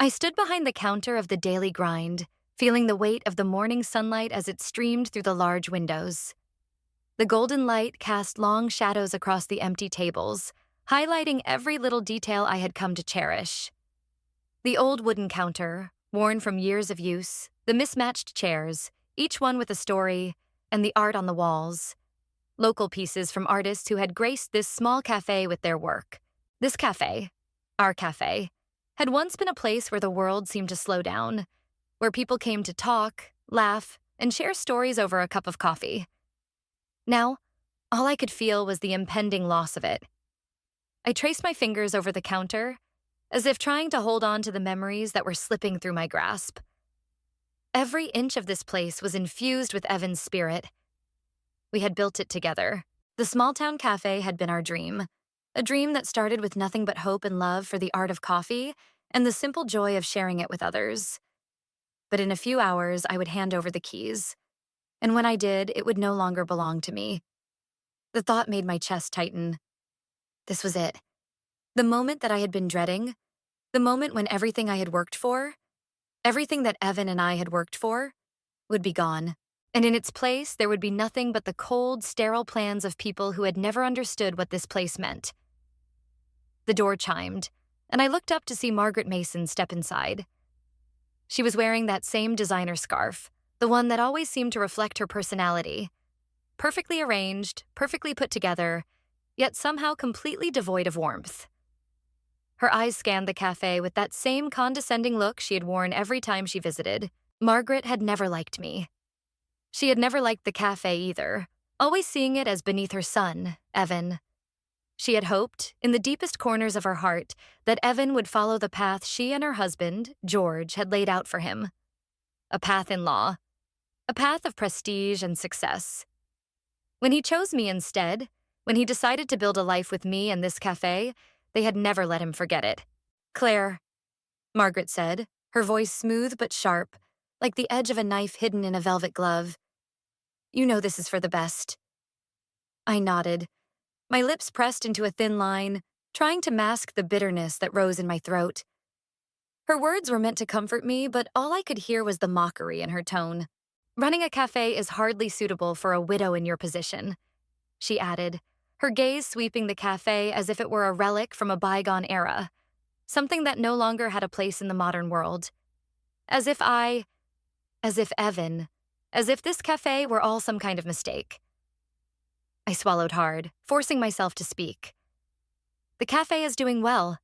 I stood behind the counter of the daily grind, feeling the weight of the morning sunlight as it streamed through the large windows. The golden light cast long shadows across the empty tables, highlighting every little detail I had come to cherish. The old wooden counter, worn from years of use, the mismatched chairs, each one with a story, and the art on the walls. Local pieces from artists who had graced this small cafe with their work. This cafe, our cafe, had once been a place where the world seemed to slow down, where people came to talk, laugh, and share stories over a cup of coffee. Now, all I could feel was the impending loss of it. I traced my fingers over the counter, as if trying to hold on to the memories that were slipping through my grasp. Every inch of this place was infused with Evan's spirit. We had built it together. The small-town cafe had been our dream, a dream that started with nothing but hope and love for the art of coffee and the simple joy of sharing it with others. But in a few hours, I would hand over the keys. And when I did, it would no longer belong to me. The thought made my chest tighten. This was it. The moment that I had been dreading, the moment when everything I had worked for, everything that Evan and I had worked for, would be gone. And in its place, there would be nothing but the cold, sterile plans of people who had never understood what this place meant. The door chimed, and I looked up to see Margaret Mason step inside. She was wearing that same designer scarf, the one that always seemed to reflect her personality. Perfectly arranged, perfectly put together, yet somehow completely devoid of warmth. Her eyes scanned the cafe with that same condescending look she had worn every time she visited. Margaret had never liked me. She had never liked the cafe either, always seeing it as beneath her son, Evan. She had hoped, in the deepest corners of her heart, that Evan would follow the path she and her husband, George, had laid out for him. A path in law. A path of prestige and success. When he chose me instead, when he decided to build a life with me and this cafe, they had never let him forget it. "Claire," Margaret said, her voice smooth but sharp, like the edge of a knife hidden in a velvet glove. "You know this is for the best." I nodded, my lips pressed into a thin line, trying to mask the bitterness that rose in my throat. Her words were meant to comfort me, but all I could hear was the mockery in her tone. "Running a cafe is hardly suitable for a widow in your position," she added, her gaze sweeping the cafe as if it were a relic from a bygone era, something that no longer had a place in the modern world. As if Evan, as if this cafe were all some kind of mistake. I swallowed hard, forcing myself to speak. "The cafe is doing well,"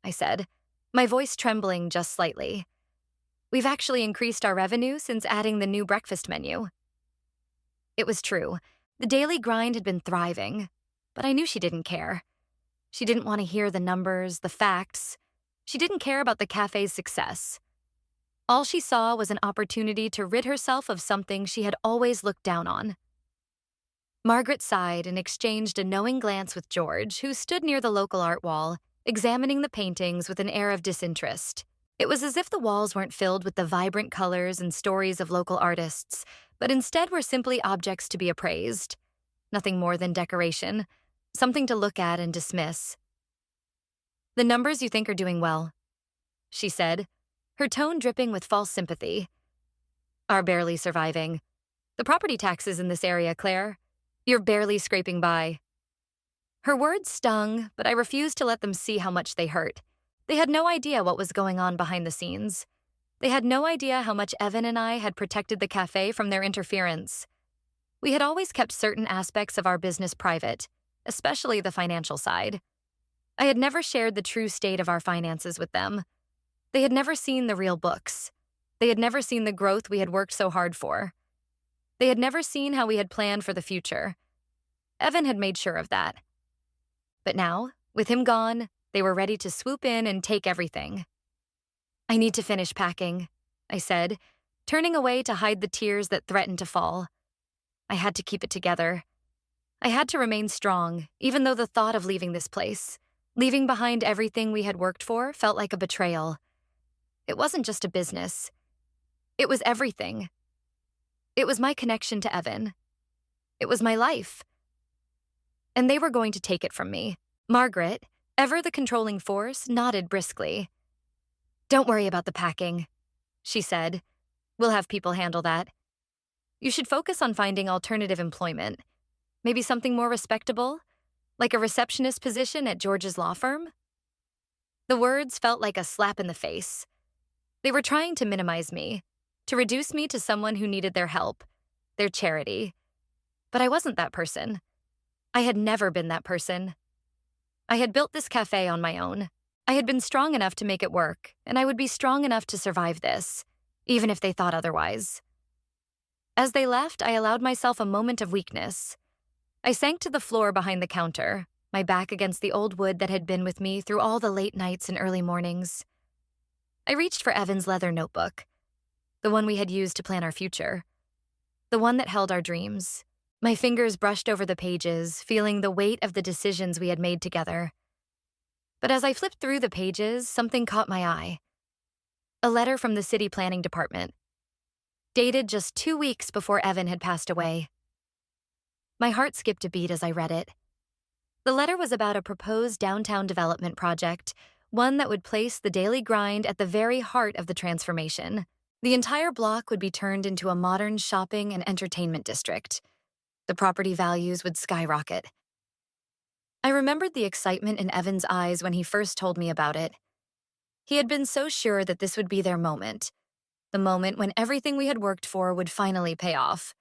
I said, my voice trembling just slightly. "We've actually increased our revenue since adding the new breakfast menu." It was true. The daily grind had been thriving, but I knew she didn't care. She didn't want to hear the numbers, the facts. She didn't care about the cafe's success. All she saw was an opportunity to rid herself of something she had always looked down on. Margaret sighed and exchanged a knowing glance with George, who stood near the local art wall, examining the paintings with an air of disinterest. It was as if the walls weren't filled with the vibrant colors and stories of local artists, but instead were simply objects to be appraised. Nothing more than decoration, something to look at and dismiss. "The numbers you think are doing well," she said, her tone dripping with false sympathy. "Are barely surviving. The property taxes in this area, Claire. You're barely scraping by." Her words stung, but I refused to let them see how much they hurt. They had no idea what was going on behind the scenes. They had no idea how much Evan and I had protected the cafe from their interference. We had always kept certain aspects of our business private, especially the financial side. I had never shared the true state of our finances with them. They had never seen the real books. They had never seen the growth we had worked so hard for. They had never seen how we had planned for the future. Evan had made sure of that. But now, with him gone, they were ready to swoop in and take everything. "I need to finish packing," I said, turning away to hide the tears that threatened to fall. I had to keep it together. I had to remain strong, even though the thought of leaving this place, leaving behind everything we had worked for, felt like a betrayal. It wasn't just a business. It was everything. It was my connection to Evan. It was my life. And they were going to take it from me. Margaret, ever the controlling force, nodded briskly. "Don't worry about the packing," she said. "We'll have people handle that. You should focus on finding alternative employment. Maybe something more respectable, like a receptionist position at George's law firm." The words felt like a slap in the face. They were trying to minimize me, to reduce me to someone who needed their help, their charity. But I wasn't that person. I had never been that person. I had built this cafe on my own. I had been strong enough to make it work, and I would be strong enough to survive this, even if they thought otherwise. As they left, I allowed myself a moment of weakness. I sank to the floor behind the counter, my back against the old wood that had been with me through all the late nights and early mornings. I reached for Evan's leather notebook, the one we had used to plan our future, the one that held our dreams. My fingers brushed over the pages, feeling the weight of the decisions we had made together. But as I flipped through the pages, something caught my eye. A letter from the city planning department, dated just 2 weeks before Evan had passed away. My heart skipped a beat as I read it. The letter was about a proposed downtown development project, one that would place the daily grind at the very heart of the transformation. The entire block would be turned into a modern shopping and entertainment district. The property values would skyrocket. I remembered the excitement in Evan's eyes when he first told me about it. He had been so sure that this would be their moment, the moment when everything we had worked for would finally pay off.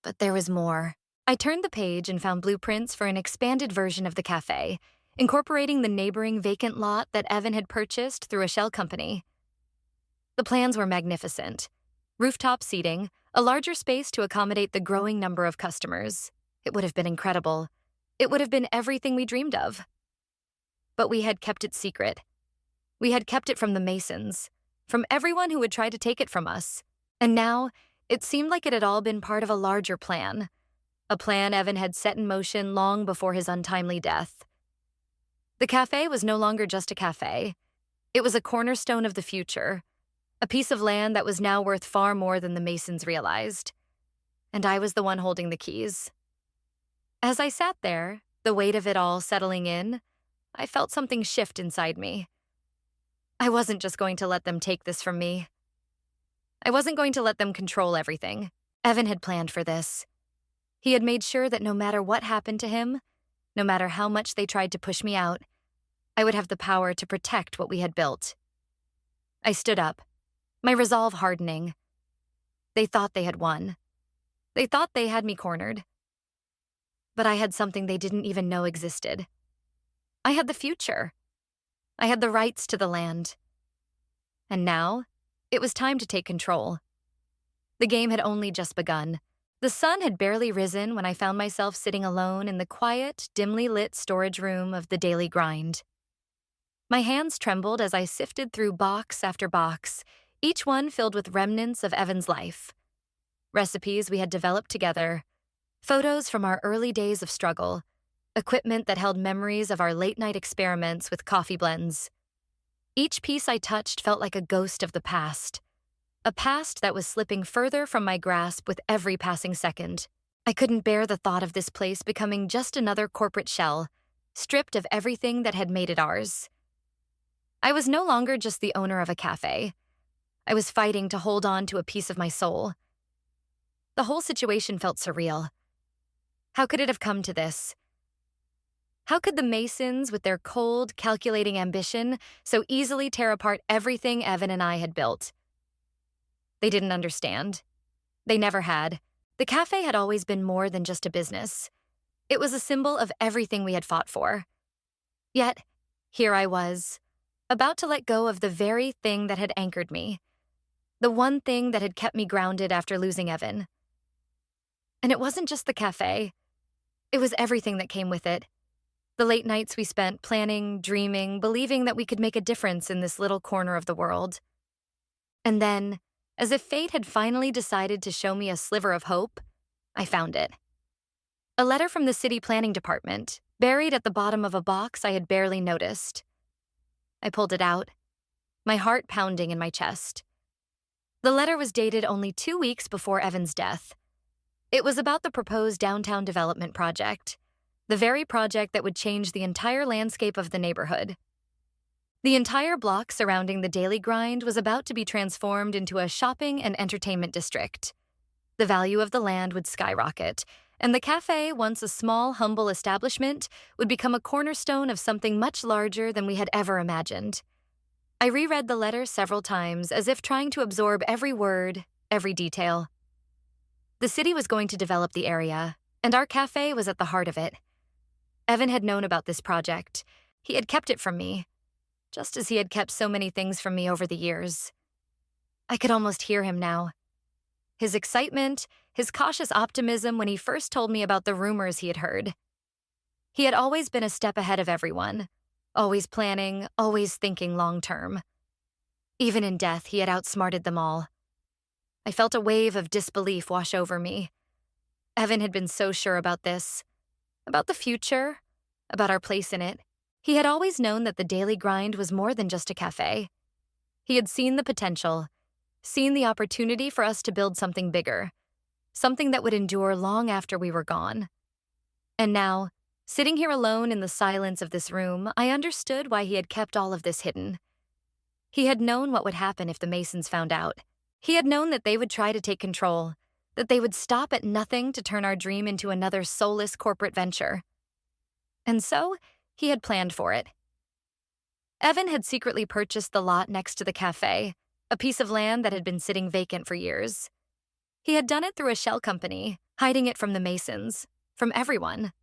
But there was more. I turned the page and found blueprints for an expanded version of the cafe, incorporating the neighboring vacant lot that Evan had purchased through a shell company. The plans were magnificent. Rooftop seating, a larger space to accommodate the growing number of customers. It would have been incredible. It would have been everything we dreamed of. But we had kept it secret. We had kept it from the Masons, from everyone who would try to take it from us. And now, it seemed like it had all been part of a larger plan. A plan Evan had set in motion long before his untimely death. The cafe was no longer just a cafe. It was a cornerstone of the future, a piece of land that was now worth far more than the Masons realized. And I was the one holding the keys. As I sat there, the weight of it all settling in, I felt something shift inside me. I wasn't just going to let them take this from me. I wasn't going to let them control everything. Evan had planned for this. He had made sure that no matter what happened to him, no matter how much they tried to push me out, I would have the power to protect what we had built. I stood up, my resolve hardening. They thought they had won. They thought they had me cornered. But I had something they didn't even know existed. I had the future. I had the rights to the land. And now, it was time to take control. The game had only just begun. The sun had barely risen when I found myself sitting alone in the quiet, dimly lit storage room of the daily grind. My hands trembled as I sifted through box after box, each one filled with remnants of Evan's life. Recipes we had developed together, photos from our early days of struggle, equipment that held memories of our late-night experiments with coffee blends. Each piece I touched felt like a ghost of the past, a past that was slipping further from my grasp with every passing second. I couldn't bear the thought of this place becoming just another corporate shell, stripped of everything that had made it ours. I was no longer just the owner of a cafe. I was fighting to hold on to a piece of my soul. The whole situation felt surreal. How could it have come to this? How could the Masons, with their cold, calculating ambition, so easily tear apart everything Evan and I had built? They didn't understand. They never had. The cafe had always been more than just a business. It was a symbol of everything we had fought for. Yet, here I was, about to let go of the very thing that had anchored me, the one thing that had kept me grounded after losing Evan. And it wasn't just the cafe. It was everything that came with it. The late nights we spent planning, dreaming, believing that we could make a difference in this little corner of the world. And then, as if fate had finally decided to show me a sliver of hope, I found it. A letter from the city planning department, buried at the bottom of a box I had barely noticed. I pulled it out, my heart pounding in my chest. The letter was dated only 2 weeks before Evan's death. It was about the proposed downtown development project, the very project that would change the entire landscape of the neighborhood. The entire block surrounding the daily grind was about to be transformed into a shopping and entertainment district. The value of the land would skyrocket, and the cafe, once a small, humble establishment, would become a cornerstone of something much larger than we had ever imagined. I reread the letter several times, as if trying to absorb every word, every detail. The city was going to develop the area, and our cafe was at the heart of it. Evan had known about this project. He had kept it from me, just as he had kept so many things from me over the years. I could almost hear him now. His excitement, his cautious optimism when he first told me about the rumors he had heard. He had always been a step ahead of everyone, always planning, always thinking long term. Even in death, he had outsmarted them all. I felt a wave of disbelief wash over me. Evan had been so sure about this, about the future, about our place in it. He had always known that the daily grind was more than just a cafe. He had seen the potential, seen the opportunity for us to build something bigger, something that would endure long after we were gone. And now, sitting here alone in the silence of this room, I understood why he had kept all of this hidden. He had known what would happen if the Masons found out. He had known that they would try to take control, that they would stop at nothing to turn our dream into another soulless corporate venture. And so, he had planned for it. Evan had secretly purchased the lot next to the cafe, a piece of land that had been sitting vacant for years. He had done it through a shell company, hiding it from the Masons, from everyone.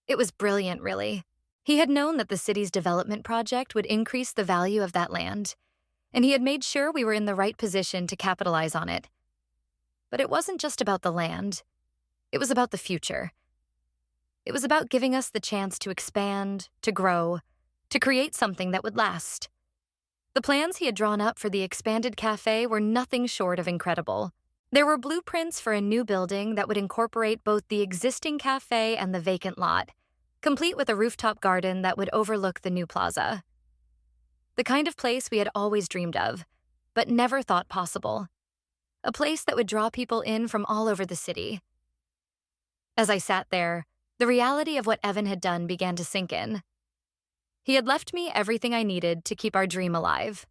It was brilliant, really. He had known that the city's development project would increase the value of that land, and he had made sure we were in the right position to capitalize on it. But it wasn't just about the land. It was about the future. It was about giving us the chance to expand, to grow, to create something that would last. The plans he had drawn up for the expanded cafe were nothing short of incredible. There were blueprints for a new building that would incorporate both the existing cafe and the vacant lot, complete with a rooftop garden that would overlook the new plaza. The kind of place we had always dreamed of, but never thought possible. A place that would draw people in from all over the city. As I sat there, the reality of what Evan had done began to sink in. He had left me everything I needed to keep our dream alive.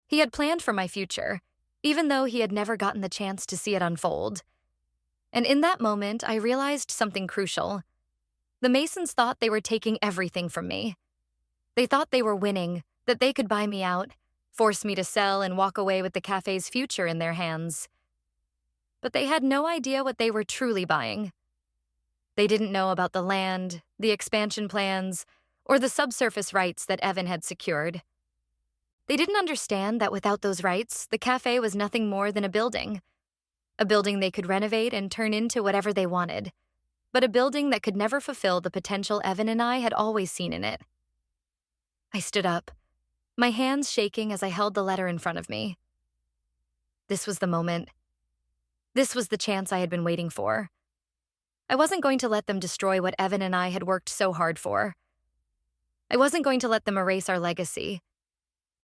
He had planned for my future, even though he had never gotten the chance to see it unfold. And in that moment, I realized something crucial. The Masons thought they were taking everything from me. They thought they were winning, that they could buy me out, force me to sell and walk away with the cafe's future in their hands. But they had no idea what they were truly buying. They didn't know about the land, the expansion plans, or the subsurface rights that Evan had secured. They didn't understand that without those rights, the cafe was nothing more than a building they could renovate and turn into whatever they wanted, but a building that could never fulfill the potential Evan and I had always seen in it. I stood up, my hands shaking as I held the letter in front of me. This was the moment. This was the chance I had been waiting for. I wasn't going to let them destroy what Evan and I had worked so hard for. I wasn't going to let them erase our legacy.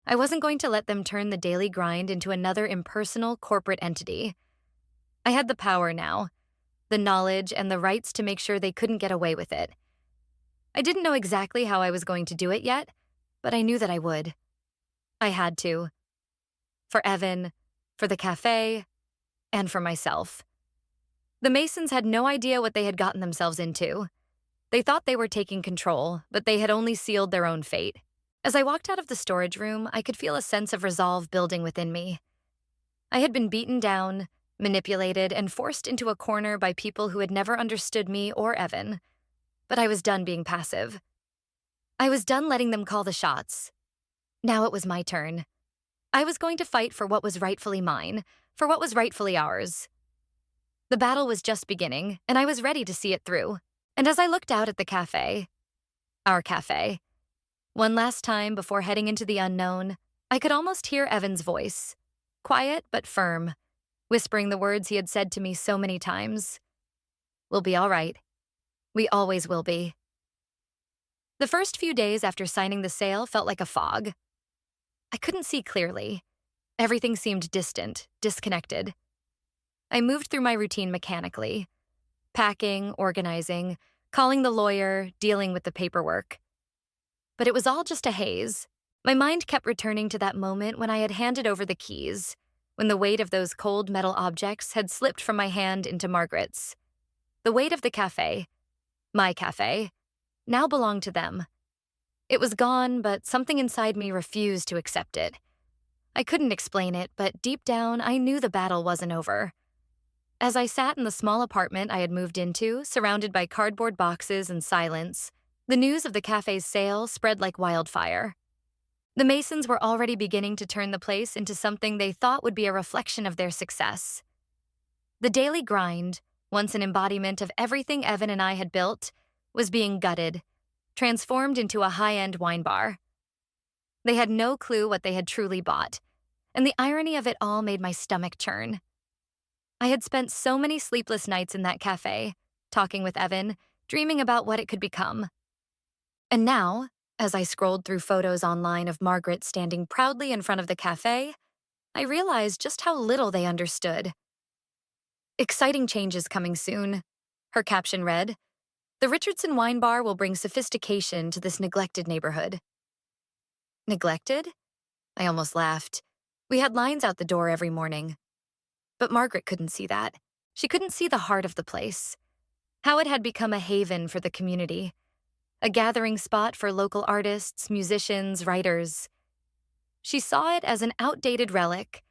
I wasn't going to let them turn the daily grind into another impersonal corporate entity. I had the power now, the knowledge and the rights to make sure they couldn't get away with it. I didn't know exactly how I was going to do it yet, but I knew that I would. I had to. For Evan, for the cafe, and for myself. The Masons had no idea what they had gotten themselves into. They thought they were taking control, but they had only sealed their own fate. As I walked out of the storage room, I could feel a sense of resolve building within me. I had been beaten down, manipulated, and forced into a corner by people who had never understood me or Evan. But I was done being passive. I was done letting them call the shots. Now it was my turn. I was going to fight for what was rightfully mine, for what was rightfully ours. The battle was just beginning, and I was ready to see it through. And as I looked out at the cafe, our cafe, one last time before heading into the unknown, I could almost hear Evan's voice, quiet but firm, whispering the words he had said to me so many times. We'll be all right. We always will be. The first few days after signing the sale felt like a fog. I couldn't see clearly. Everything seemed distant, disconnected. I moved through my routine mechanically, packing, organizing, calling the lawyer, dealing with the paperwork. But it was all just a haze. My mind kept returning to that moment when I had handed over the keys, when the weight of those cold metal objects had slipped from my hand into Margaret's. The weight of the cafe, my cafe, now belonged to them. It was gone, but something inside me refused to accept it. I couldn't explain it, but deep down, I knew the battle wasn't over. As I sat in the small apartment I had moved into, surrounded by cardboard boxes and silence, the news of the cafe's sale spread like wildfire. The Masons were already beginning to turn the place into something they thought would be a reflection of their success. The daily grind, once an embodiment of everything Evan and I had built, was being gutted, transformed into a high-end wine bar. They had no clue what they had truly bought, and the irony of it all made my stomach churn. I had spent so many sleepless nights in that cafe, talking with Evan, dreaming about what it could become. And now, as I scrolled through photos online of Margaret standing proudly in front of the cafe, I realized just how little they understood. "Exciting changes coming soon," her caption read. "The Richardson Wine Bar will bring sophistication to this neglected neighborhood." Neglected? I almost laughed. We had lines out the door every morning. But Margaret couldn't see that. She couldn't see the heart of the place. How it had become a haven for the community. A gathering spot for local artists, musicians, writers. She saw it as an outdated relic,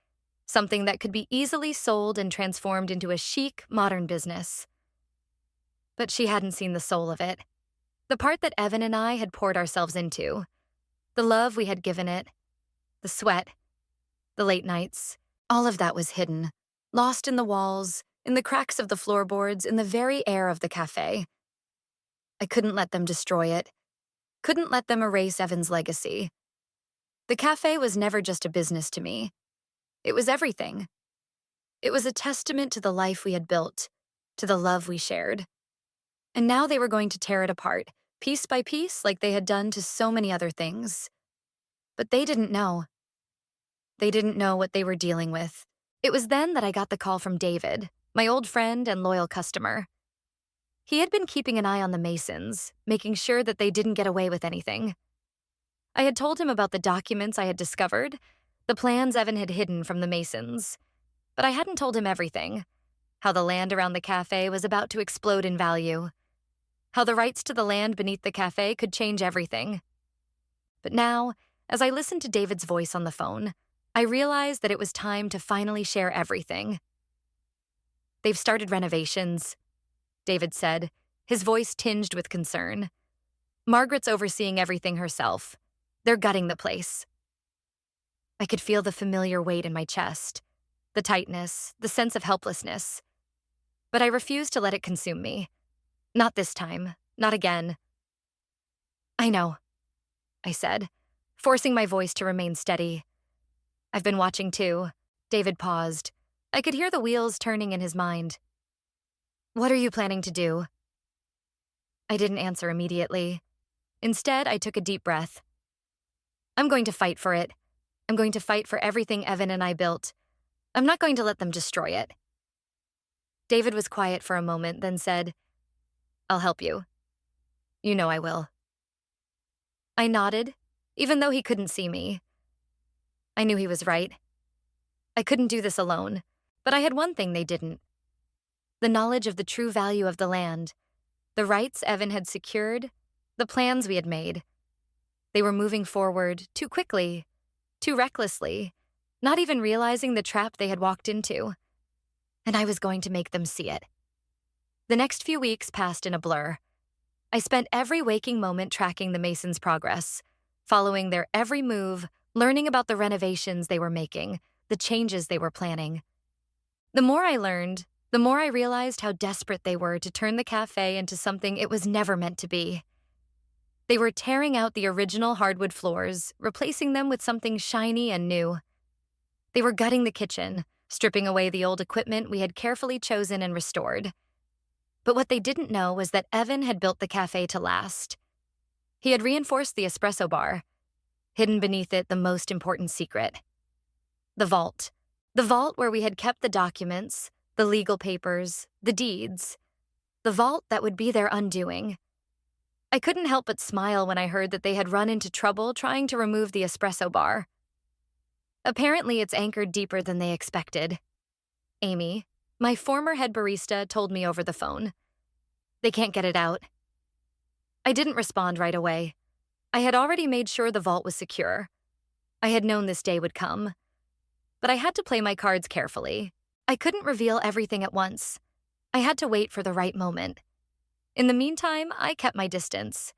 something that could be easily sold and transformed into a chic, modern business. But she hadn't seen the soul of it. The part that Evan and I had poured ourselves into. The love we had given it. The sweat. The late nights. All of that was hidden. Lost in the walls, in the cracks of the floorboards, in the very air of the cafe. I couldn't let them destroy it. Couldn't let them erase Evan's legacy. The cafe was never just a business to me. It was everything. It was a testament to the life we had built, to the love we shared. And now they were going to tear it apart, piece by piece, like they had done to so many other things. But they didn't know. They didn't know what they were dealing with. It was then that I got the call from David, my old friend and loyal customer. He had been keeping an eye on the Masons, making sure that they didn't get away with anything. I had told him about the documents I had discovered, the plans Evan had hidden from the Masons. But I hadn't told him everything. How the land around the cafe was about to explode in value. How the rights to the land beneath the cafe could change everything. But now, as I listened to David's voice on the phone, I realized that it was time to finally share everything. "They've started renovations," David said, his voice tinged with concern. "Margaret's overseeing everything herself. They're gutting the place." I could feel the familiar weight in my chest, the tightness, the sense of helplessness. But I refused to let it consume me. Not this time, not again. "I know," I said, forcing my voice to remain steady. "I've been watching too." David paused. I could hear the wheels turning in his mind. "What are you planning to do?" I didn't answer immediately. Instead, I took a deep breath. "I'm going to fight for it. I'm going to fight for everything Evan and I built. I'm not going to let them destroy it." David was quiet for a moment, then said, "I'll help you. You know I will." I nodded, even though he couldn't see me. I knew he was right. I couldn't do this alone, but I had one thing they didn't. The knowledge of the true value of the land, the rights Evan had secured, the plans we had made. They were moving forward too quickly, too recklessly, not even realizing the trap they had walked into. And I was going to make them see it. The next few weeks passed in a blur. I spent every waking moment tracking the Masons' progress, following their every move, learning about the renovations they were making, the changes they were planning. The more I learned, the more I realized how desperate they were to turn the cafe into something it was never meant to be. They were tearing out the original hardwood floors, replacing them with something shiny and new. They were gutting the kitchen, stripping away the old equipment we had carefully chosen and restored. But what they didn't know was that Evan had built the cafe to last. He had reinforced the espresso bar, hidden beneath it the most important secret. The vault. The vault where we had kept the documents, the legal papers, the deeds. The vault that would be their undoing. I couldn't help but smile when I heard that they had run into trouble trying to remove the espresso bar. Apparently, it's anchored deeper than they expected. Amy, my former head barista, told me over the phone. They can't get it out. I didn't respond right away. I had already made sure the vault was secure. I had known this day would come. But I had to play my cards carefully. I couldn't reveal everything at once. I had to wait for the right moment. In the meantime, I kept my distance.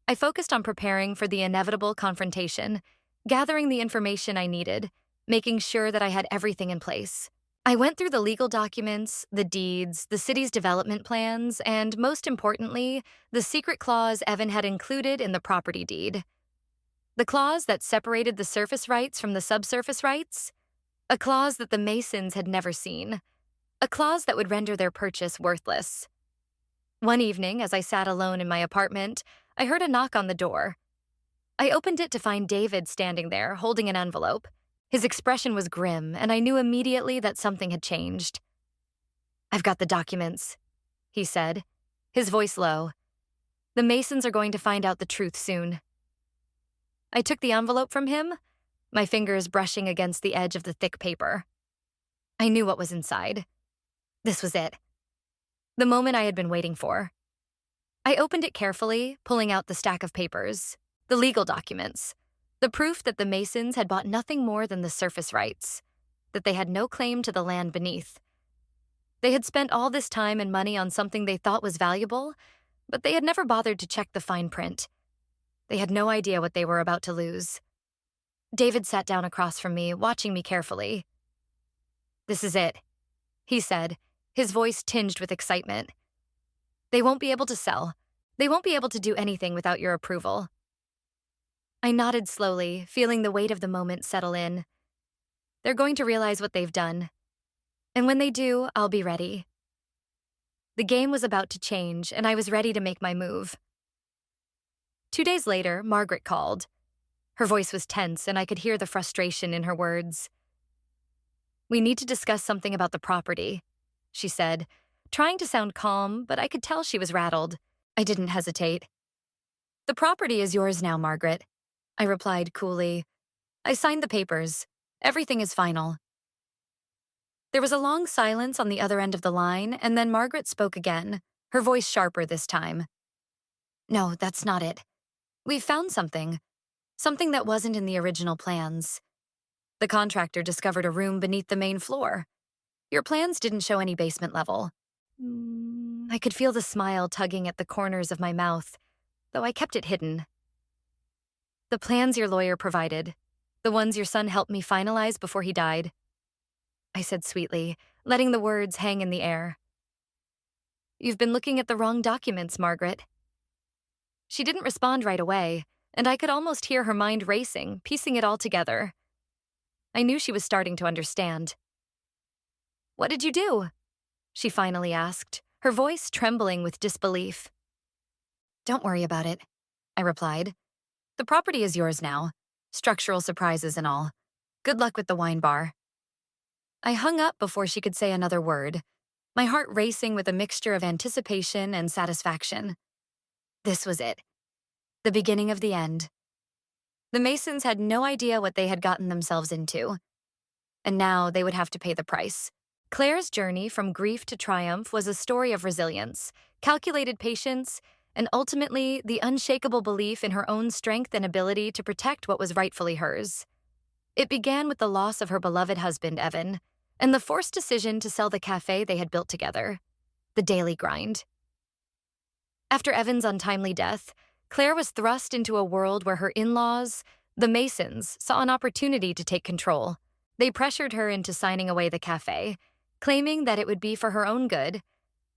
I focused on preparing for the inevitable confrontation, gathering the information I needed, making sure that I had everything in place. I went through the legal documents, the deeds, the city's development plans, and most importantly, the secret clause Evan had included in the property deed. The clause that separated the surface rights from the subsurface rights? A clause that the Masons had never seen. A clause that would render their purchase worthless. One evening, as I sat alone in my apartment, I heard a knock on the door. I opened it to find David standing there, holding an envelope. His expression was grim, and I knew immediately that something had changed. "I've got the documents," he said, his voice low. "The Masons are going to find out the truth soon." I took the envelope from him, my fingers brushing against the edge of the thick paper. I knew what was inside. This was it. The moment I had been waiting for. I opened it carefully, pulling out the stack of papers, the legal documents, the proof that the Masons had bought nothing more than the surface rights, that they had no claim to the land beneath. They had spent all this time and money on something they thought was valuable, but they had never bothered to check the fine print. They had no idea what they were about to lose. David sat down across from me, watching me carefully. "This is it," he said, his voice tinged with excitement. "They won't be able to sell. They won't be able to do anything without your approval." I nodded slowly, feeling the weight of the moment settle in. They're going to realize what they've done. And when they do, I'll be ready. The game was about to change, and I was ready to make my move. 2 days later, Margaret called. Her voice was tense, and I could hear the frustration in her words. "We need to discuss something about the property," she said, trying to sound calm, but I could tell she was rattled. I didn't hesitate. "The property is yours now, Margaret," I replied coolly. "I signed the papers. Everything is final." There was a long silence on the other end of the line, and then Margaret spoke again, her voice sharper this time. "No, that's not it. We've found something. Something that wasn't in the original plans. The contractor discovered a room beneath the main floor. Your plans didn't show any basement level." I could feel the smile tugging at the corners of my mouth, though I kept it hidden. "The plans your lawyer provided, the ones your son helped me finalize before he died," I said sweetly, letting the words hang in the air. "You've been looking at the wrong documents, Margaret." She didn't respond right away, and I could almost hear her mind racing, piecing it all together. I knew she was starting to understand. "What did you do?" she finally asked, her voice trembling with disbelief. "Don't worry about it," I replied. "The property is yours now, structural surprises and all. Good luck with the wine bar." I hung up before she could say another word, my heart racing with a mixture of anticipation and satisfaction. This was it. The beginning of the end. The Masons had no idea what they had gotten themselves into, and now they would have to pay the price. Claire's journey from grief to triumph was a story of resilience, calculated patience, and ultimately the unshakable belief in her own strength and ability to protect what was rightfully hers. It began with the loss of her beloved husband, Evan, and the forced decision to sell the cafe they had built together, the Daily Grind. After Evan's untimely death, Claire was thrust into a world where her in-laws, the Masons, saw an opportunity to take control. They pressured her into signing away the cafe, claiming that it would be for her own good,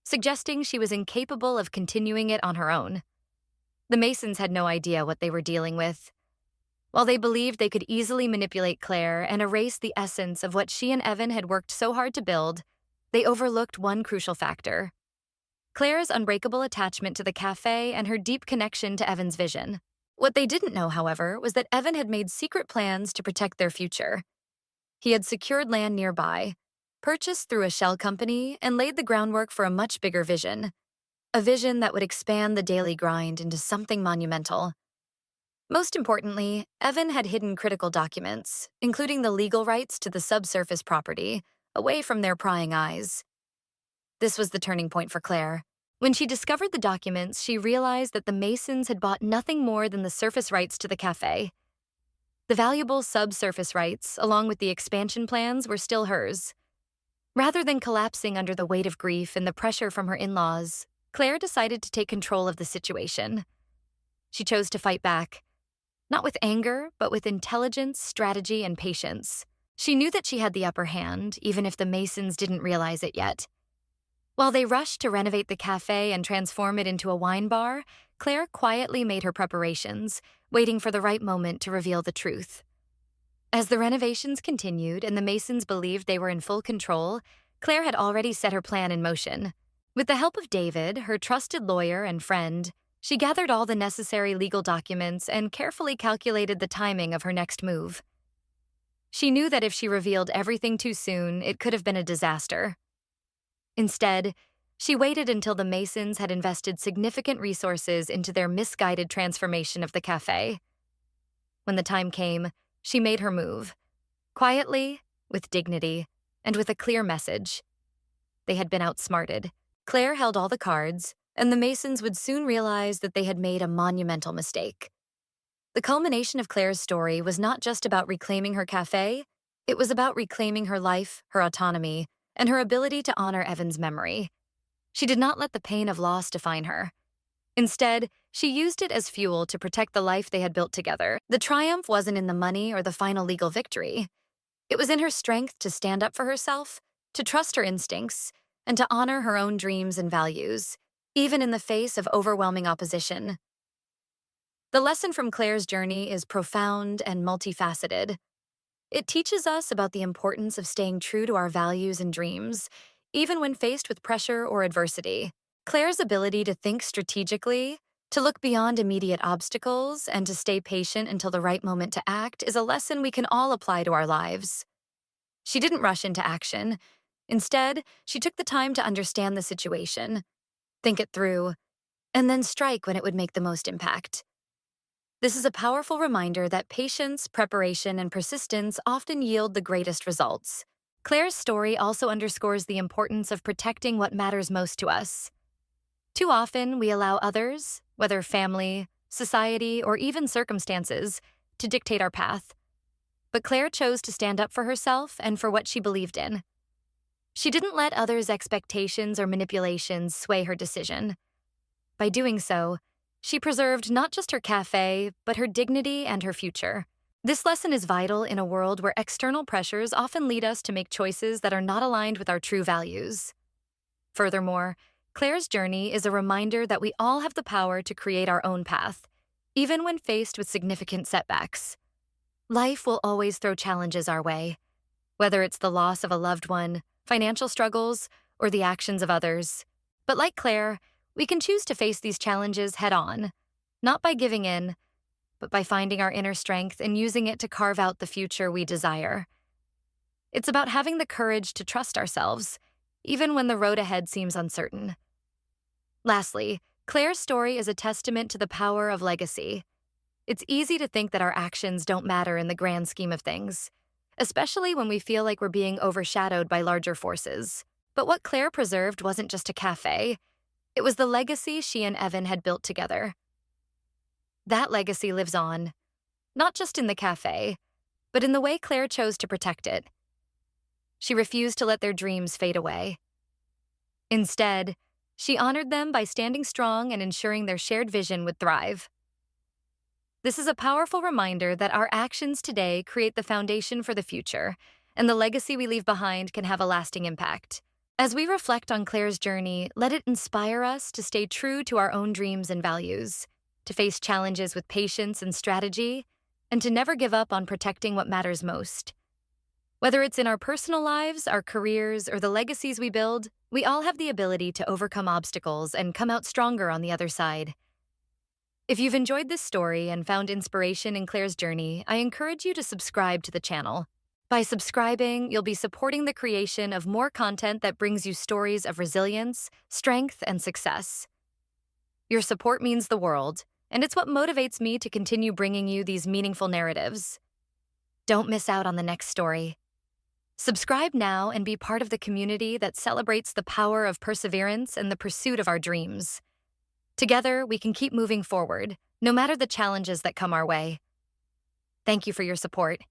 suggesting she was incapable of continuing it on her own. The Masons had no idea what they were dealing with. While they believed they could easily manipulate Claire and erase the essence of what she and Evan had worked so hard to build, they overlooked one crucial factor: Claire's unbreakable attachment to the cafe and her deep connection to Evan's vision. What they didn't know, however, was that Evan had made secret plans to protect their future. He had secured land nearby, purchased through a shell company, and laid the groundwork for a much bigger vision. a vision that would expand the daily grind into something monumental. Most importantly, Evan had hidden critical documents, including the legal rights to the subsurface property, away from their prying eyes. This was the turning point for Claire. When she discovered the documents, she realized that the Masons had bought nothing more than the surface rights to the cafe. The valuable subsurface rights, along with the expansion plans, were still hers. Rather than collapsing under the weight of grief and the pressure from her in-laws, Claire decided to take control of the situation. She chose to fight back, not with anger, but with intelligence, strategy, and patience. She knew that she had the upper hand, even if the Masons didn't realize it yet. While they rushed to renovate the cafe and transform it into a wine bar, Claire quietly made her preparations, waiting for the right moment to reveal the truth. As the renovations continued and the Masons believed they were in full control, Claire had already set her plan in motion. With the help of David, her trusted lawyer and friend, she gathered all the necessary legal documents and carefully calculated the timing of her next move. She knew that if she revealed everything too soon, it could have been a disaster. Instead, she waited until the Masons had invested significant resources into their misguided transformation of the cafe. When the time came, she made her move, quietly, with dignity, and with a clear message. They had been outsmarted. Claire held all the cards, and the Masons would soon realize that they had made a monumental mistake. The culmination of Claire's story was not just about reclaiming her cafe, it was about reclaiming her life, her autonomy, and her ability to honor Evan's memory. She did not let the pain of loss define her. Instead, she used it as fuel to protect the life they had built together. The triumph wasn't in the money or the final legal victory. It was in her strength to stand up for herself, to trust her instincts, and to honor her own dreams and values, even in the face of overwhelming opposition. The lesson from Claire's journey is profound and multifaceted. It teaches us about the importance of staying true to our values and dreams, even when faced with pressure or adversity. Claire's ability to think strategically, to look beyond immediate obstacles, and to stay patient until the right moment to act is a lesson we can all apply to our lives. She didn't rush into action. Instead, she took the time to understand the situation, think it through, and then strike when it would make the most impact. This is a powerful reminder that patience, preparation, and persistence often yield the greatest results. Claire's story also underscores the importance of protecting what matters most to us. Too often, we allow others, whether family, society, or even circumstances, to dictate our path. But Claire chose to stand up for herself and for what she believed in. She didn't let others' expectations or manipulations sway her decision. By doing so, she preserved not just her cafe, but her dignity and her future. This lesson is vital in a world where external pressures often lead us to make choices that are not aligned with our true values. Furthermore, Claire's journey is a reminder that we all have the power to create our own path, even when faced with significant setbacks. Life will always throw challenges our way, whether it's the loss of a loved one, financial struggles, or the actions of others. But like Claire, we can choose to face these challenges head-on, not by giving in, but by finding our inner strength and using it to carve out the future we desire. It's about having the courage to trust ourselves, even when the road ahead seems uncertain. Lastly, Claire's story is a testament to the power of legacy. It's easy to think that our actions don't matter in the grand scheme of things, especially when we feel like we're being overshadowed by larger forces. But what Claire preserved wasn't just a cafe. It was the legacy she and Evan had built together. That legacy lives on, not just in the cafe, but in the way Claire chose to protect it. She refused to let their dreams fade away. Instead, she honored them by standing strong and ensuring their shared vision would thrive. This is a powerful reminder that our actions today create the foundation for the future, and the legacy we leave behind can have a lasting impact. As we reflect on Claire's journey, let it inspire us to stay true to our own dreams and values, to face challenges with patience and strategy, and to never give up on protecting what matters most. Whether it's in our personal lives, our careers, or the legacies we build, we all have the ability to overcome obstacles and come out stronger on the other side. If you've enjoyed this story and found inspiration in Claire's journey, I encourage you to subscribe to the channel. By subscribing, you'll be supporting the creation of more content that brings you stories of resilience, strength, and success. Your support means the world, and it's what motivates me to continue bringing you these meaningful narratives. Don't miss out on the next story. Subscribe now and be part of the community that celebrates the power of perseverance and the pursuit of our dreams. Together, we can keep moving forward, no matter the challenges that come our way. Thank you for your support.